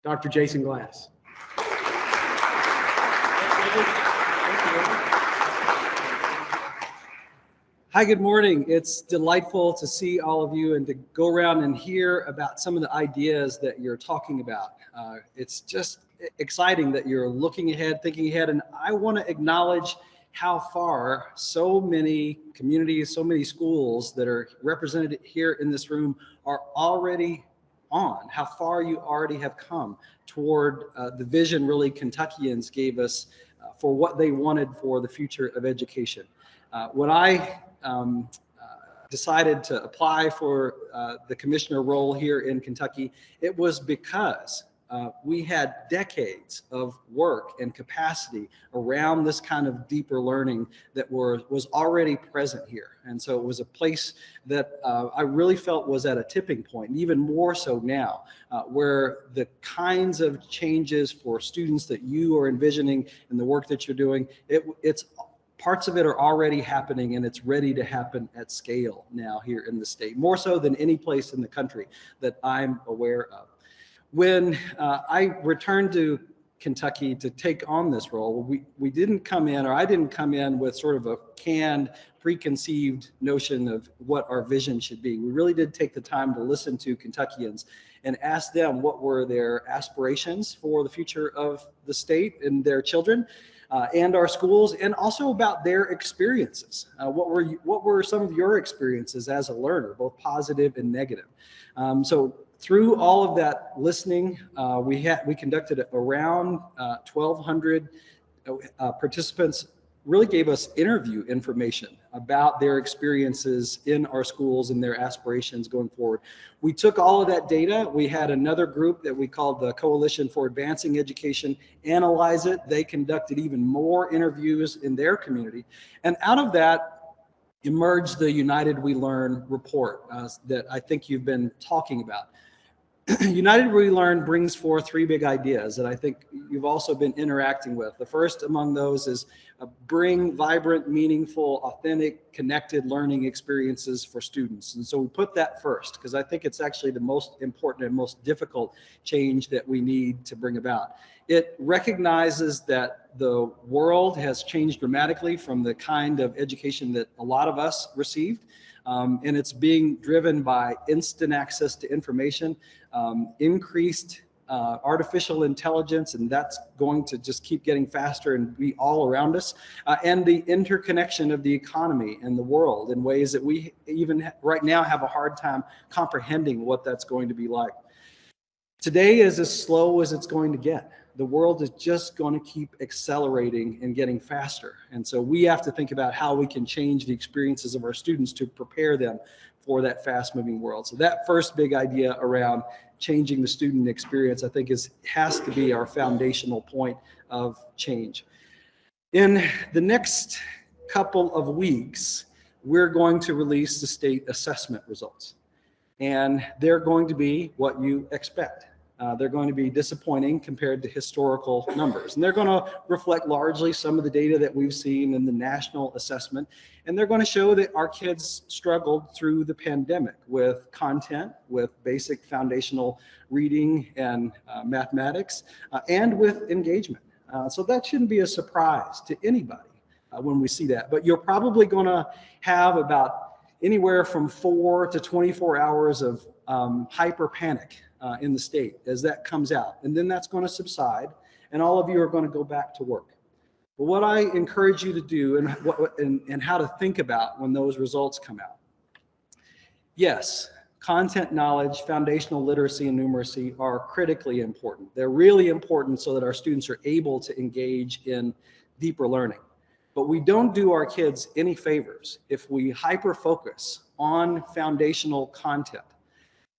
Dr. Jason Glass. Hi, good morning. It's delightful to see all of you and to go around and hear about some of the ideas that you're talking about. It's just exciting that you're looking ahead, thinking ahead, and I want to acknowledge how far so many communities, so many schools that are represented here in this room are already on, how far you already have come toward the vision really Kentuckians gave us for what they wanted for the future of education. When I decided to apply for the commissioner role here in Kentucky, it was because we had decades of work and capacity around this kind of deeper learning that was already present here. And so it was a place that I really felt was at a tipping point, and even more so now, where the kinds of changes for students that you are envisioning and the work that you're doing, it's parts of it are already happening, and it's ready to happen at scale now here in the state, more so than any place in the country that I'm aware of. When I returned to Kentucky to take on this role, we didn't come in, or I didn't come in with sort of a canned, preconceived notion of what our vision should be. We really did take the time to listen to Kentuckians and ask them what were their aspirations for the future of the state and their children. And our schools, and also about their experiences. What were some of your experiences as a learner, both positive and negative? So through all of that listening, we conducted around 1,200 participants. Really gave us interview information about their experiences in our schools and their aspirations going forward. We took all of that data. We had another group that we called the Coalition for Advancing Education analyze it. They conducted even more interviews in their community. And out of that emerged the United We Learn report that I think you've been talking about. United We Learn brings forth three big ideas that I think you've also been interacting with. The first among those is bring vibrant, meaningful, authentic, connected learning experiences for students. And so we put that first because I think it's actually the most important and most difficult change that we need to bring about. It recognizes that the world has changed dramatically from the kind of education that a lot of us received. And it's being driven by instant access to information, increased artificial intelligence, and that's going to just keep getting faster and be all around us, and the interconnection of the economy and the world in ways that we even right now have a hard time comprehending what that's going to be like. Today is as slow as it's going to get. The world is just going to keep accelerating and getting faster. And so we have to think about how we can change the experiences of our students to prepare them for that fast moving world. So that first big idea around changing the student experience, I think has to be our foundational point of change. In the next couple of weeks, we're going to release the state assessment results. And they're going to be what you expect. They're going to be disappointing compared to historical numbers. And they're going to reflect largely some of the data that we've seen in the national assessment. And they're going to show that our kids struggled through the pandemic with content, with basic foundational reading and mathematics, and with engagement. So that shouldn't be a surprise to anybody when we see that. But you're probably going to have about anywhere from 4 to 24 hours of hyper panic in the state as that comes out. And then that's going to subside, and all of you are going to go back to work. But what I encourage you to do and how to think about when those results come out. Yes, content knowledge, foundational literacy, and numeracy are critically important. They're really important so that our students are able to engage in deeper learning. But we don't do our kids any favors if we hyper-focus on foundational content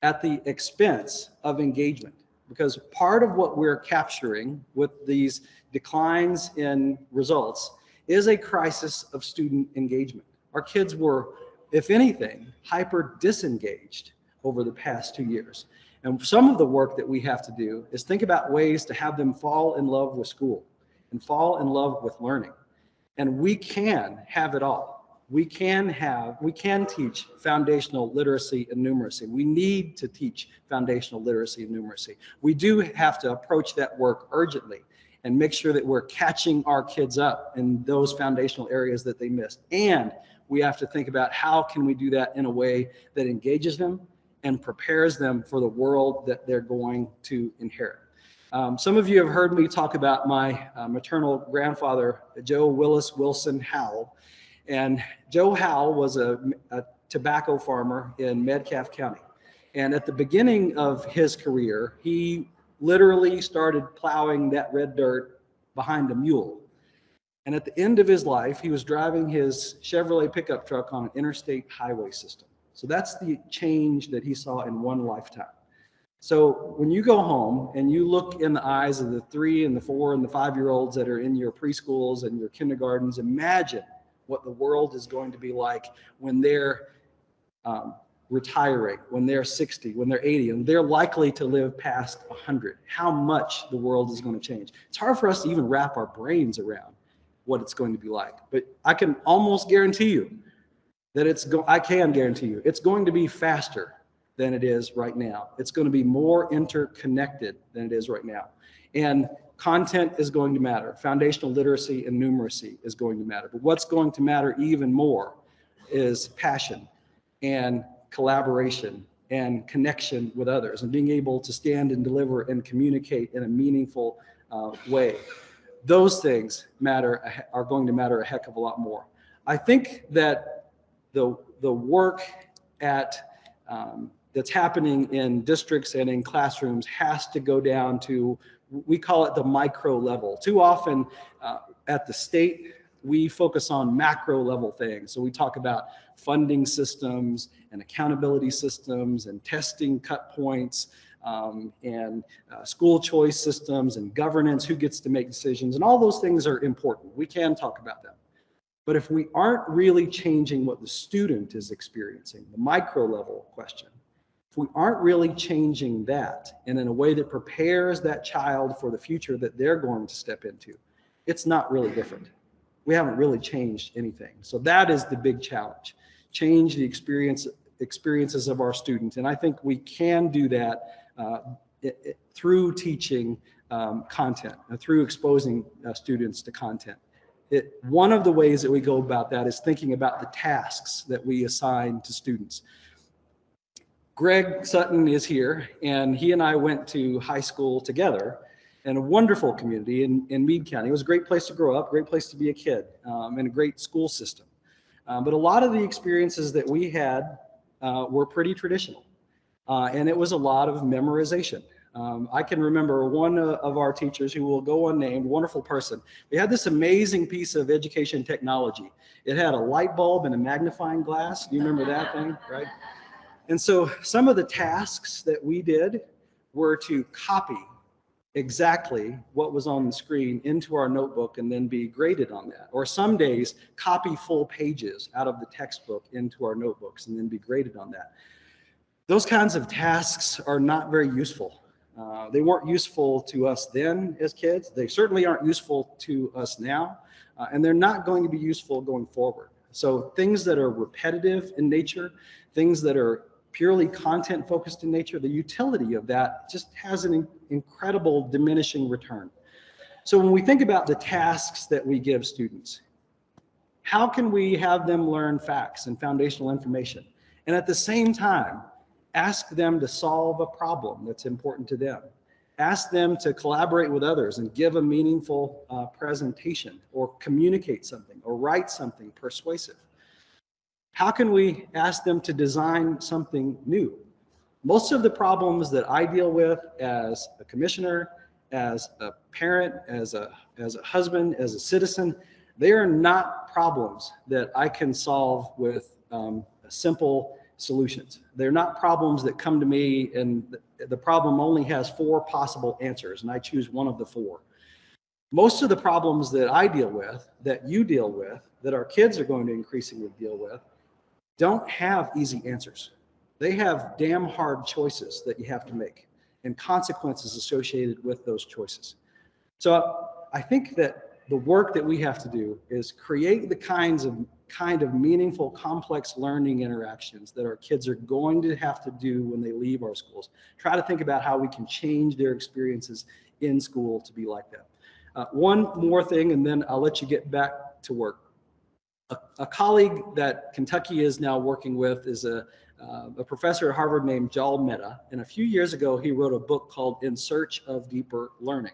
at the expense of engagement. Because part of what we're capturing with these declines in results is a crisis of student engagement. Our kids were, if anything, hyper-disengaged over the past 2 years. And some of the work that we have to do is think about ways to have them fall in love with school and fall in love with learning. And we can have it all. We can teach foundational literacy and numeracy. We need to teach foundational literacy and numeracy. We do have to approach that work urgently and make sure that we're catching our kids up in those foundational areas that they missed. And we have to think about how can we do that in a way that engages them and prepares them for the world that they're going to inherit. Some of you have heard me talk about my maternal grandfather, Joe Willis Wilson Howell. And Joe Howell was a tobacco farmer in Metcalfe County. And at the beginning of his career, he literally started plowing that red dirt behind a mule. And at the end of his life, he was driving his Chevrolet pickup truck on an interstate highway system. So that's the change that he saw in one lifetime. So when you go home and you look in the eyes of the 3 and the 4 and the 5-year-olds that are in your preschools and your kindergartens, imagine what the world is going to be like when they're retiring, when they're 60, when they're 80, and they're likely to live past 100. How much the world is going to change. It's hard for us to even wrap our brains around what it's going to be like. But I can almost guarantee you that it's going to be faster than it is right now. It's going to be more interconnected than it is right now. And content is going to matter. Foundational literacy and numeracy is going to matter. But what's going to matter even more is passion and collaboration and connection with others and being able to stand and deliver and communicate in a meaningful way. Those things are going to matter a heck of a lot more. I think that the work that's happening in districts and in classrooms has to go down to, we call it the micro level. Too often at the state, we focus on macro level things. So we talk about funding systems and accountability systems and testing cut points and school choice systems and governance, who gets to make decisions, and all those things are important. We can talk about them. But if we aren't really changing what the student is experiencing, the micro level question, if we aren't really changing that and in a way that prepares that child for the future that they're going to step into, it's not really different. We haven't really changed anything. So that is the big challenge. Change the experiences of our students. And I think we can do that through teaching content, through exposing students to content. One of the ways that we go about that is thinking about the tasks that we assign to students. Greg Sutton is here, and he and I went to high school together in a wonderful community in Meade County. It was a great place to grow up, great place to be a kid, and a great school system. But a lot of the experiences that we had were pretty traditional, and it was a lot of memorization. I can remember one of our teachers, who will go unnamed, wonderful person. We had this amazing piece of education technology. It had a light bulb and a magnifying glass. Do you remember that thing, right? And so some of the tasks that we did were to copy exactly what was on the screen into our notebook and then be graded on that. Or some days, copy full pages out of the textbook into our notebooks and then be graded on that. Those kinds of tasks are not very useful. They weren't useful to us then as kids. They certainly aren't useful to us now, and they're not going to be useful going forward. So things that are repetitive in nature, things that are purely content focused in nature, the utility of that just has an incredible diminishing return. So when we think about the tasks that we give students, how can we have them learn facts and foundational information, and at the same time ask them to solve a problem that's important to them? Ask them to collaborate with others and give a meaningful presentation, or communicate something, or write something persuasive. How can we ask them to design something new? Most of the problems that I deal with as a commissioner, as a parent, as a husband, as a citizen, they are not problems that I can solve with simple solutions. They're not problems that come to me and the problem only has 4 possible answers and I choose one of the 4. Most of the problems that I deal with, that you deal with, that our kids are going to increasingly deal with, don't have easy answers. They have damn hard choices that you have to make and consequences associated with those choices. So I think that the work that we have to do is create the kind of meaningful, complex learning interactions that our kids are going to have to do when they leave our schools. Try to think about how we can change their experiences in school to be like that. One more thing, and then I'll let you get back to work. A colleague that Kentucky is now working with is a professor at Harvard named Joel Mehta, and a few years ago he wrote a book called In Search of Deeper Learning,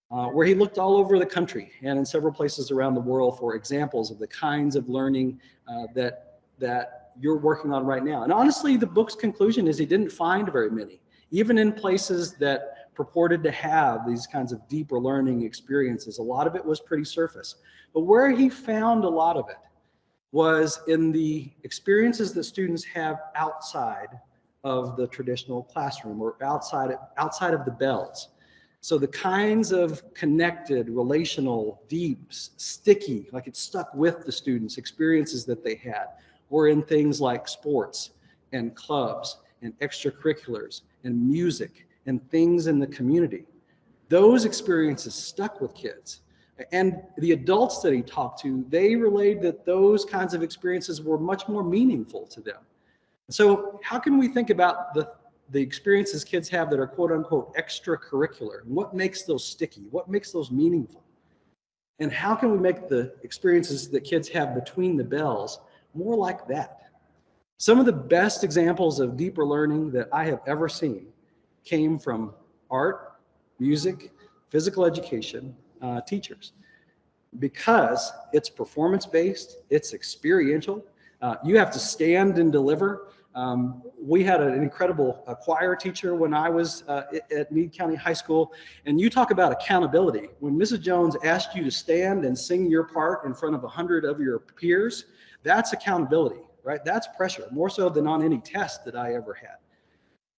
where he looked all over the country and in several places around the world for examples of the kinds of learning that you're working on right now. And honestly, the book's conclusion is he didn't find very many, even in places that purported to have these kinds of deeper learning experiences. A lot of it was pretty surface. But where he found a lot of it was in the experiences that students have outside of the traditional classroom or outside of the bells. So the kinds of connected, relational, deep, sticky, like it stuck with the students, experiences that they had, were in things like sports and clubs and extracurriculars and music and things in the community. Those experiences stuck with kids. And the adults that he talked to, they relayed that those kinds of experiences were much more meaningful to them. So how can we think about the experiences kids have that are quote unquote extracurricular? What makes those sticky? What makes those meaningful? And how can we make the experiences that kids have between the bells more like that? Some of the best examples of deeper learning that I have ever seen came from art, music, physical education, teachers, because it's performance-based, it's experiential. You have to stand and deliver. We had an incredible choir teacher when I was at Meade County High School, and you talk about accountability. When Mrs. Jones asked you to stand and sing your part in front of 100 of your peers, that's accountability, right? That's pressure, more so than on any test that I ever had.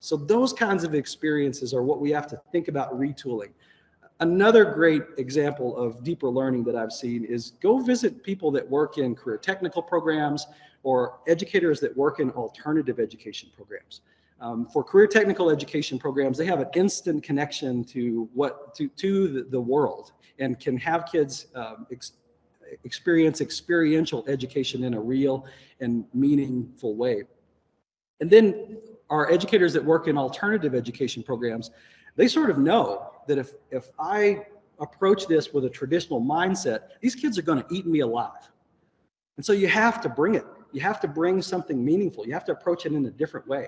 So those kinds of experiences are what we have to think about retooling. Another great example of deeper learning that I've seen is go visit people that work in career technical programs or educators that work in alternative education programs. For career technical education programs, they have an instant connection to the world and can have kids experience experiential education in a real and meaningful way. And then our educators that work in alternative education programs, they sort of know that if I approach this with a traditional mindset, these kids are going to eat me alive. And so you have to bring it. You have to bring something meaningful. You have to approach it in a different way.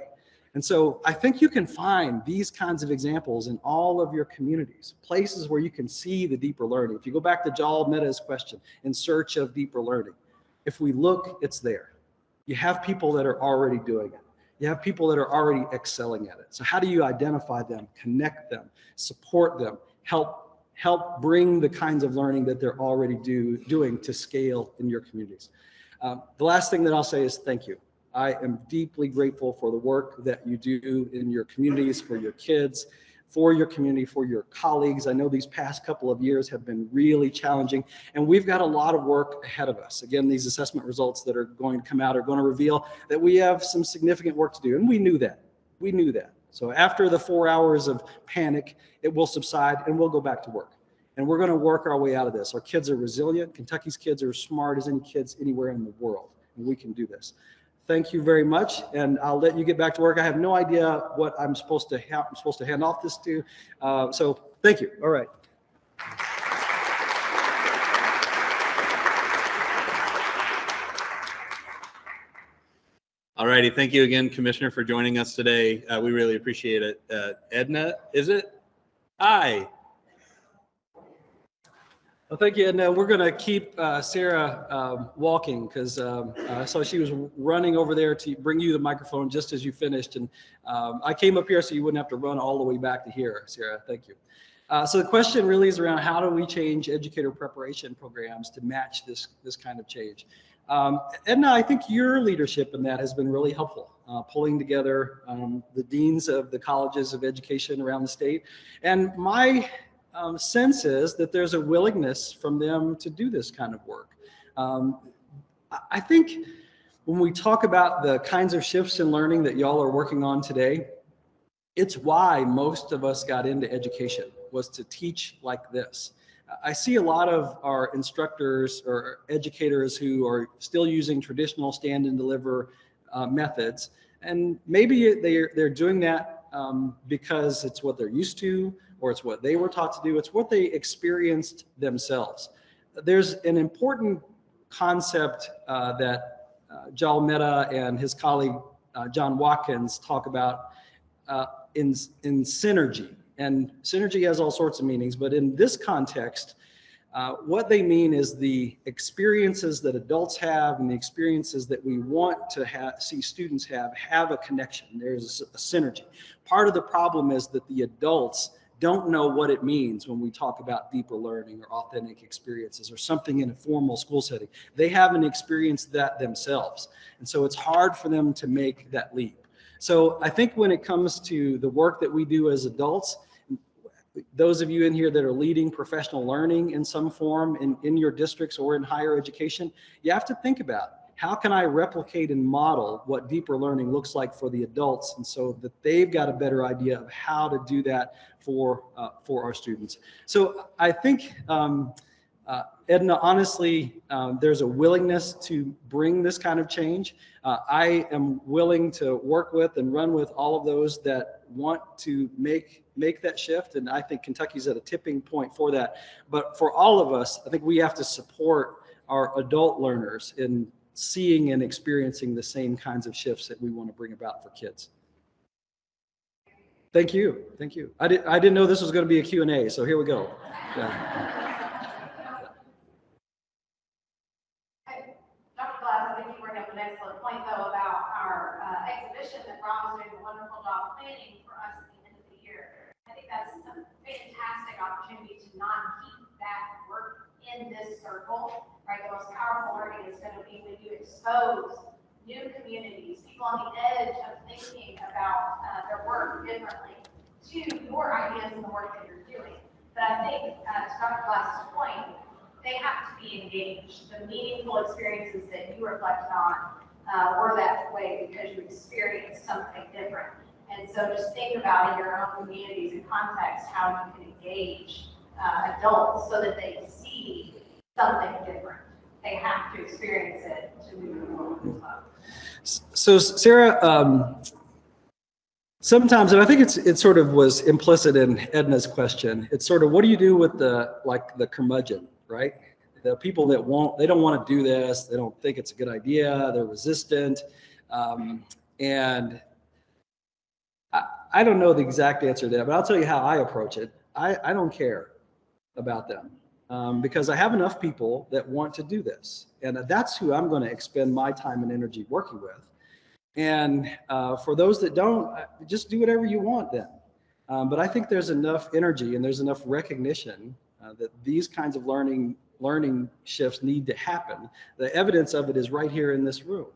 And so I think you can find these kinds of examples in all of your communities, places where you can see the deeper learning. If you go back to Joel Mehta's question, in search of deeper learning, if we look, it's there. You have people that are already doing it. You have people that are already excelling at it. So how do you identify them, connect them, support them, help bring the kinds of learning that they're already doing to scale in your communities? The last thing that I'll say is thank you. I am deeply grateful for the work that you do in your communities, for your kids, for your community, for your colleagues. I know these past couple of years have been really challenging, and we've got a lot of work ahead of us. Again, these assessment results that are going to come out are going to reveal that we have some significant work to do, and we knew that. We knew that. So after the 4 hours of panic, it will subside, and we'll go back to work. And we're going to work our way out of this. Our kids are resilient. Kentucky's kids are as smart as any kids anywhere in the world, and we can do this. Thank you very much, and I'll let you get back to work. I have no idea what I'm supposed to hand off this to. So thank you. All right. All righty. Thank you again, Commissioner, for joining us today. We really appreciate it. Edna, is it? Hi. Well, thank you, Edna. We're going to keep Sarah walking because so she was running over there to bring you the microphone just as you finished. And I came up here so you wouldn't have to run all the way back to here, Sarah. Thank you. So the question really is around how do we change educator preparation programs to match this kind of change? Edna, I think your leadership in that has been really helpful, pulling together the deans of the colleges of education around the state. And my sense is that there's a willingness from them to do this kind of work. I think when we talk about the kinds of shifts in learning that y'all are working on today, it's why most of us got into education, was to teach like this. I see a lot of our instructors or educators who are still using traditional stand and deliver methods, and maybe they're doing that because it's what they're used to, or it's what they were taught to do. It's what they experienced themselves. There's an important concept that Joel Mehta and his colleague John Watkins talk about in synergy. And synergy has all sorts of meanings, but in this context, what they mean is the experiences that adults have and the experiences that we want to see students have a connection. There's a synergy. Part of the problem is that the adults don't know what it means when we talk about deeper learning or authentic experiences or something in a formal school setting. They haven't experienced that themselves. And so it's hard for them to make that leap. So I think when it comes to the work that we do as adults, those of you in here that are leading professional learning in some form in your districts or in higher education, you have to think about, how can I replicate and model what deeper learning looks like for the adults, and so that they've got a better idea of how to do that for our students. So I think, Edna, honestly, there's a willingness to bring this kind of change. I am willing to work with and run with all of those that want to make that shift, and I think Kentucky's at a tipping point for that. But for all of us, I think we have to support our adult learners in seeing and experiencing the same kinds of shifts that we want to bring about for kids. Thank you. Thank you. I didn't know this was going to be a Q&A, so here we go. Yeah. Dr. Glass, I think you bring up an excellent point, though, about our exhibition that Ron was doing a wonderful job planning for us at the end of the year. I think that's a fantastic opportunity to not keep that work in this circle, right? The most powerful learning is going to be when you expose new communities, people on the edge of thinking about their work differently, to your ideas and the work that you're doing. But I think, to Dr. Glass's point, they have to be engaged. The meaningful experiences that you reflected on were that way because you experienced something different. And so just think about in your own communities and context how you can engage adults so that they see something different. They have to experience it to move forward as well. So Sarah, sometimes, and I think it sort of was implicit in Edna's question, it's sort of, what do you do with the curmudgeon, right? The people that they don't want to do this, they don't think it's a good idea, they're resistant. And I don't know the exact answer to that, but I'll tell you how I approach it. I don't care about them because I have enough people that want to do this. And that's who I'm going to expend my time and energy working with. And for those that don't, just do whatever you want then. But I think there's enough energy and there's enough recognition that these kinds of learning shifts need to happen. The evidence of it is right here in this room.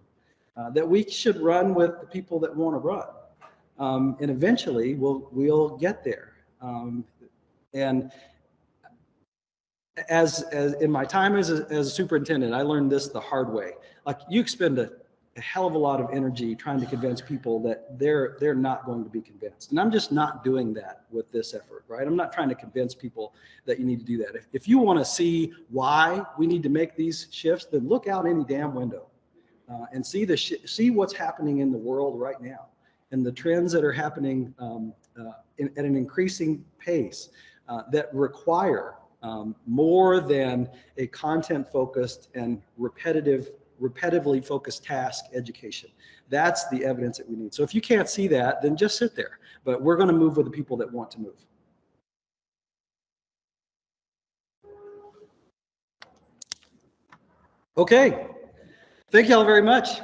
That we should run with the people that want to run. And eventually we'll get there. And as in my time as a superintendent, I learned this the hard way. Like, you expend a hell of a lot of energy trying to convince people that they're not going to be convinced. And I'm just not doing that with this effort, right? I'm not trying to convince people that you need to do that. If you want to see why we need to make these shifts, then look out any damn window and see what's happening in the world right now and the trends that are happening at an increasing pace that require more than a content-focused and repetitively focused task education. That's the evidence that we need. So if you can't see that, then just sit there. But we're going to move with the people that want to move. Okay. Thank you all very much.